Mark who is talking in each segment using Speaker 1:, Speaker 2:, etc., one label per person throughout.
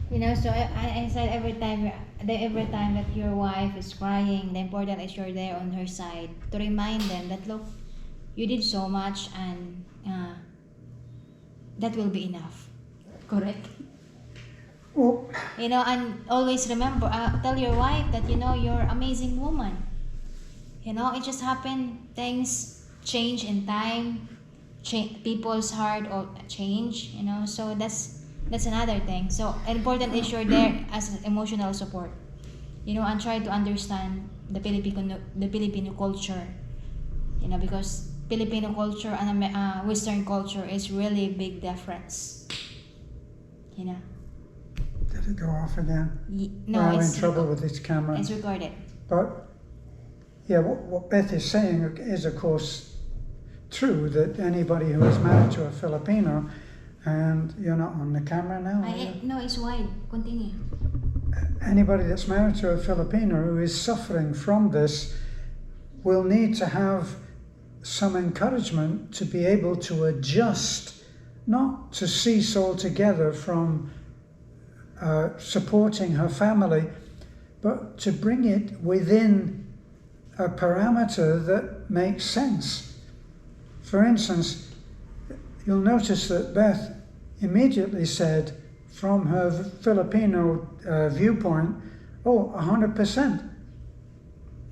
Speaker 1: So I said every time that your wife is crying, the important is you're there on her side to remind them that look, you did so much, and that will be enough. Correct.
Speaker 2: Well,
Speaker 1: And always remember, tell your wife that you're an amazing woman. It just happened. Things change in time. People's heart or change. So that's another thing. So important is you're there as an emotional support. And try to understand the Filipino culture. Because Filipino culture and Western culture is really big difference.
Speaker 2: did it go off again?
Speaker 1: No,
Speaker 2: I'm in
Speaker 1: it's
Speaker 2: trouble with this camera.
Speaker 1: it's recorded.
Speaker 2: But yeah, what Beth is saying is, of course, true, that anybody who is married to a Filipino, and you're not on the camera now, are you?
Speaker 1: No, it's wide. Continue.
Speaker 2: Anybody that's married to a Filipino who is suffering from this will need to have some encouragement to be able to adjust, not to cease altogether from supporting her family, but to bring it within a parameter that makes sense. For instance, you'll notice that Beth immediately said, from her Filipino viewpoint, 100%.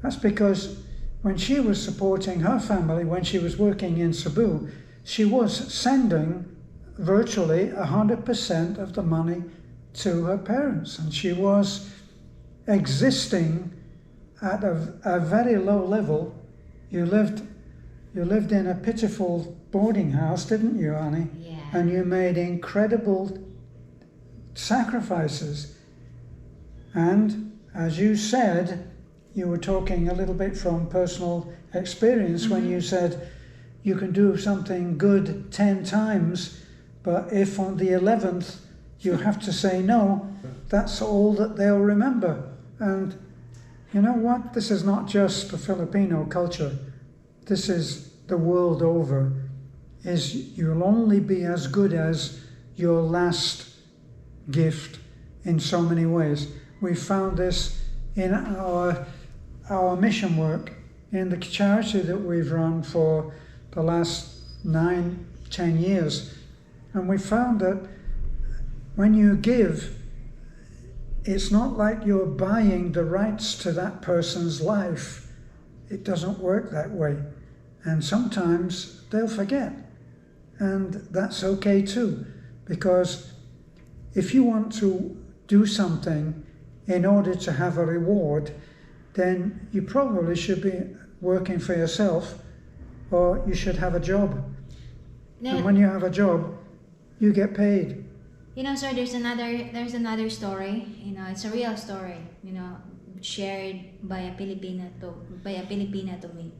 Speaker 2: That's because when she was supporting her family, when she was working in Cebu, she was sending virtually 100% of the money to her parents, and she was existing at a very low level. You lived in a pitiful boarding house, didn't you, Annie?
Speaker 1: Yeah.
Speaker 2: And you made incredible sacrifices. And as you said, you were talking a little bit from personal experience when you said you can do something good 10 times, but if on the 11th you have to say no, that's all that they'll remember. And you know what? This is not just the Filipino culture. This is the world over. Is you'll only be as good as your last gift in so many ways. We found this in our mission work, in the charity that we've run for the last 9-10 years. And we found that when you give, it's not like you're buying the rights to that person's life. It doesn't work that way. And sometimes they'll forget. And that's okay too, because if you want to do something in order to have a reward, then you probably should be working for yourself, or you should have a job. And when you have a job, you get paid.
Speaker 1: Sir, there's another story. It's a real story. Shared by a Filipina to me.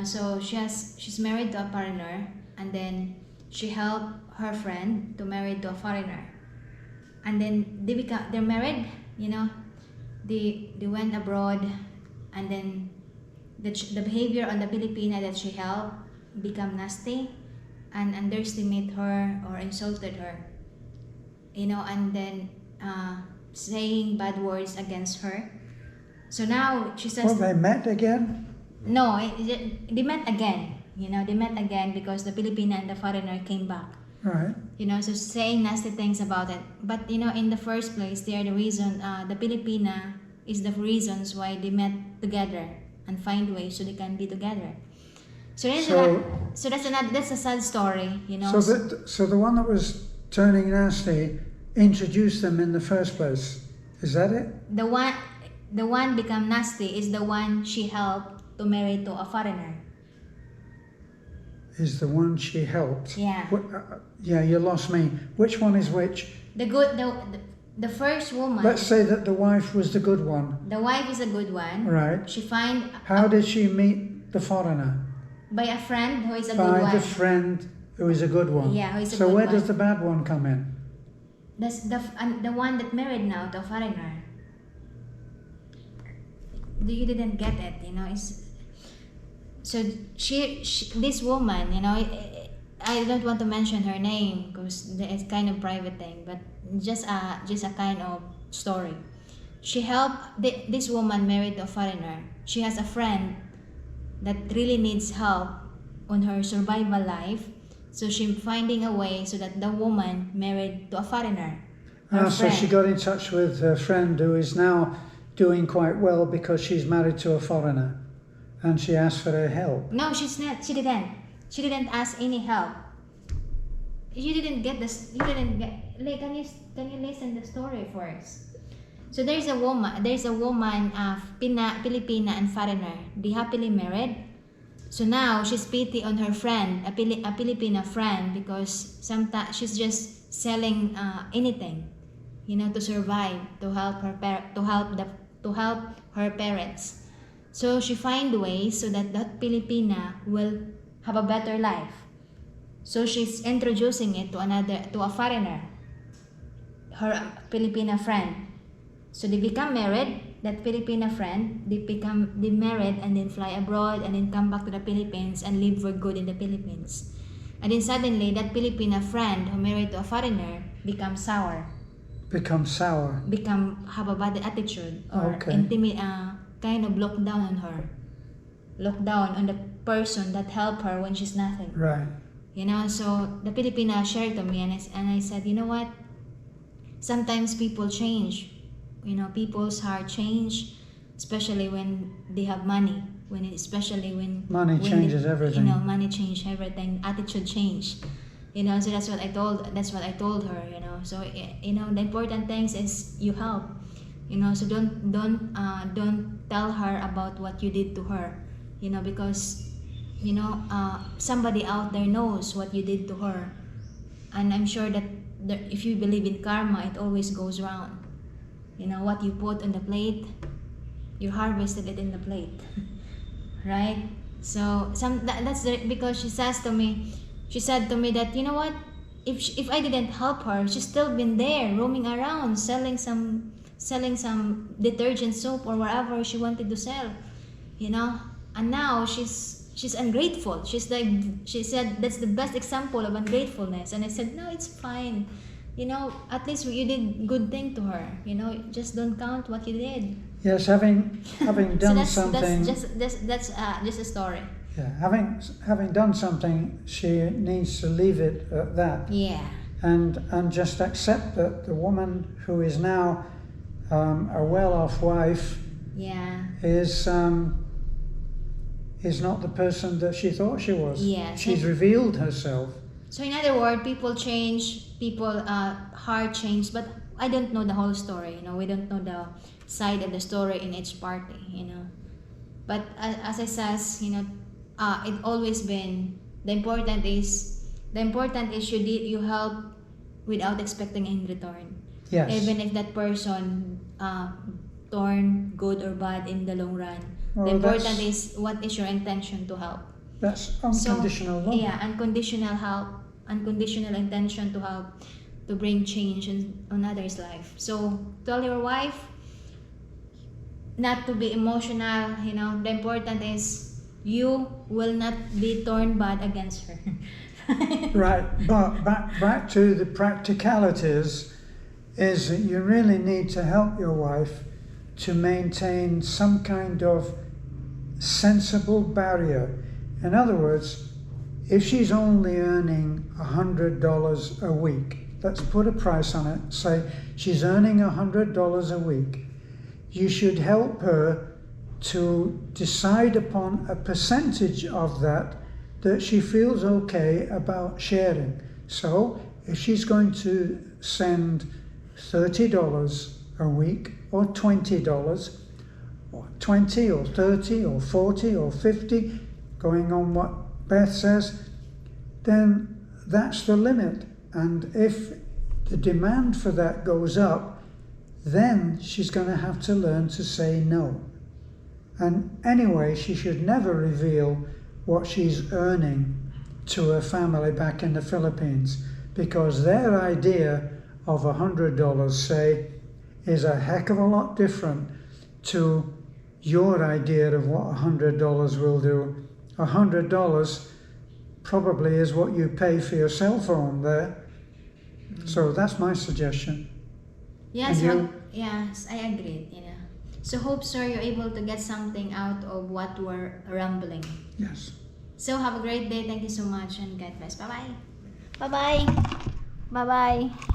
Speaker 1: So she's married to a foreigner, and then she helped her friend to marry to a foreigner, and then they're married. They went abroad, and then the behavior on the Filipina that she helped become nasty, and underestimate her or insulted her. And then saying bad words against her. So now she says,
Speaker 2: Well, they met again?
Speaker 1: no, they met again. They met again because the Filipina and the foreigner came back.
Speaker 2: Right.
Speaker 1: So saying nasty things about it. But in the first place, they are the reason. The Filipina is the reasons why they met together and find ways so they can be together. So that's a sad story.
Speaker 2: So the one that was turning nasty introduced them in the first place. Is that it?
Speaker 1: The one become nasty is the one she helped to marry to a foreigner.
Speaker 2: Is the one she helped?
Speaker 1: Yeah.
Speaker 2: Yeah, you lost me. Which one is which?
Speaker 1: The first woman.
Speaker 2: Let's say that the wife was the good one.
Speaker 1: The wife is a good one.
Speaker 2: Right.
Speaker 1: She find.
Speaker 2: How did she meet the foreigner?
Speaker 1: By a friend who is a good
Speaker 2: By
Speaker 1: one.
Speaker 2: the friend who is a good one.
Speaker 1: Yeah, who is a
Speaker 2: so
Speaker 1: good
Speaker 2: where
Speaker 1: one.
Speaker 2: does the bad one come in?
Speaker 1: That's the one that married now to a foreigner. You didn't get it, It's so she this woman, I don't want to mention her name because it's kind of private thing, but just a kind of story. She helped this woman married to a foreigner. She has a friend that really needs help on her survival life, so she finding a way so that the woman married to a foreigner. Her
Speaker 2: So she
Speaker 1: friend.
Speaker 2: got in touch with her friend who is now doing quite well because she's married to a foreigner, and she asked for her help.
Speaker 1: No, she's not. She didn't. She didn't ask any help. You didn't get this. You didn't get. Like, can you listen the story first? So there's a woman. Filipina and foreigner. They happily married. So now she's pity on her friend, a Filipina friend, because sometimes she's just selling anything, to survive, to help her parents. So she find ways so that Filipina will have a better life. So she's introducing it to a foreigner, her Filipina friend. So they become married. That Filipina friend, they married and then fly abroad and then come back to the Philippines and live for good in the Philippines. And then suddenly that Filipina friend who married to a foreigner becomes sour. Have a bad attitude or
Speaker 2: Okay.
Speaker 1: kind of look down on her. Look down on the person that helped her when she's nothing.
Speaker 2: Right.
Speaker 1: So the Filipina shared to me, and I said, you know what? Sometimes people change. People's heart change, especially when they have money. Especially when
Speaker 2: Money changes everything.
Speaker 1: Money change everything. Attitude change. So that's what I told her. So the important things is you help. So don't tell her about what you did to her. Because somebody out there knows what you did to her, and I'm sure that if you believe in karma, it always goes round. What you put on the plate, you harvested it in the plate. Right? So because she said to me that, you know what, if I didn't help her, she's still been there roaming around selling some detergent soap or whatever she wanted to sell, and now she's ungrateful. She said that's the best example of ungratefulness. And I said, no, it's fine. At least you did good thing to her. Just don't count what you did.
Speaker 2: Yes, having done something.
Speaker 1: That's just a story.
Speaker 2: Yeah, having done something, she needs to leave it at that.
Speaker 1: Yeah.
Speaker 2: And just accept that the woman who is now a well-off wife
Speaker 1: Yeah.
Speaker 2: is not the person that she thought she was.
Speaker 1: Yes.
Speaker 2: She's revealed herself.
Speaker 1: So in other words, people change, people heart change, but I don't know the whole story. We don't know the side of the story in each party. But as I says, it always been the important is you help without expecting in return.
Speaker 2: Yes.
Speaker 1: Even if that person turn good or bad in the long run.
Speaker 2: Well,
Speaker 1: The important is what is your intention to help.
Speaker 2: That's unconditional love.
Speaker 1: Yeah, unconditional help, unconditional intention to help, to bring change on others' life. So tell your wife not to be emotional. The important is you will not be torn bad against her.
Speaker 2: Right, but back to the practicalities is that you really need to help your wife to maintain some kind of sensible barrier. In other words, if she's only earning $100 a week, let's put a price on it, say she's earning $100 a week, you should help her to decide upon a percentage of that she feels okay about sharing. So if she's going to send $30 a week, or $20, or 20 or 30 or 40 or 50, going on what Beth says, then that's the limit. And if the demand for that goes up, then she's going to have to learn to say no. And anyway, she should never reveal what she's earning to her family back in the Philippines, because their idea of $100, say, is a heck of a lot different to your idea of what $100 will do. $100 probably is what you pay for your cell phone there. So that's my suggestion.
Speaker 1: Yes,
Speaker 2: And you?
Speaker 1: yes, I agree. You know. So hope, sir, you're able to get something out of what we're rambling.
Speaker 2: Yes.
Speaker 1: So have a great day. Thank you so much, and God bless. Bye bye. Bye bye. Bye bye.